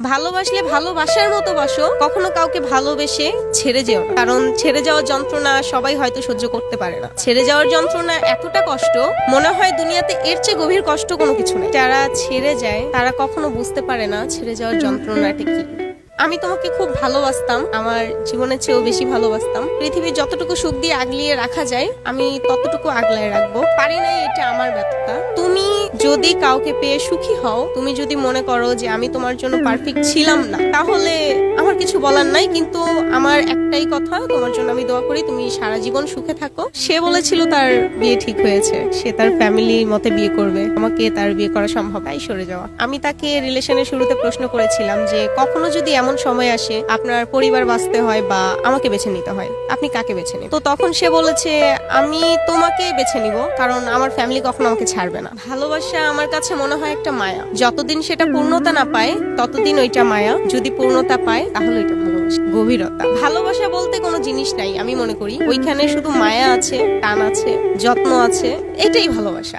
ভালোবাসলে ভালোবাসার মতো বাসো, কখনো কাউকে ভালোবেসে ছেড়ে যেও না। কারণ ছেড়ে যাওয়ার যন্ত্রণা সবাই হয়তো সহ্য করতে পারে না। ছেড়ে যাওয়ার যন্ত্রণা এতটা কষ্ট, মনে হয় দুনিয়াতে এর চেয়ে গভীর কষ্ট কোনো কিছু নেই। যারা ছেড়ে যায় তারা কখনো বুঝতে পারে না ছেড়ে যাওয়ার যন্ত্রণাটা কি। আমি তোমাকে খুব ভালোবাসতাম, আমার জীবনের চেয়েও বেশি ভালোবাসতাম। পৃথিবীর যতটুকু সুখ দিয়ে আগলিয়ে রাখা যায় আমি ততটুকু আগলায় রাখবো। পারি নাই, এটা আমার ব্যর্থতা। তুমি যদি কাউকে পেয়ে সুখী হও, তুমি যদি মনে করো যে আমি তোমার জন্য পারফেক্ট ছিলাম না, তাহলে আমার কিছু বলার নাই। কিন্তু আমার একটাই কথা, তোমার জন্য আমি দোয়া করি তুমি সারা জীবন সুখে থাকো। সে বলেছিল তার বিয়ে ঠিক হয়েছে, সে তার ফ্যামিলির মতে বিয়ে করবে, আমাকে তার বিয়ে করা সম্ভব তাই সরে যাওয়া। আমি তাকে রিলেশনের শুরুতে প্রশ্ন করেছিলাম যে কখনো যদি এমন সময় আসে আপনার পরিবার বাঁচতে হয় বা আমাকে বেছে নিতে হয়, আপনি কাকে বেছে নেন? তো তখন সে বলেছে আমি তোমাকে বেছে নিব, কারণ আমার ফ্যামিলি কখনো আমাকে ছাড়বে না। ভালোবাসা আমার কাছে মনে হয় একটা মায়া, যতদিন সেটা পূর্ণতা না পায় ততদিন ওইটা মায়া, যদি পূর্ণতা পায় তাহলে ওইটা ভালোবাসা। গভীরতা ভালোবাসা বলতে কোনো জিনিস নাই, আমি মনে করি ওইখানে শুধু মায়া আছে, টান আছে, যত্ন আছে, এটাই ভালোবাসা।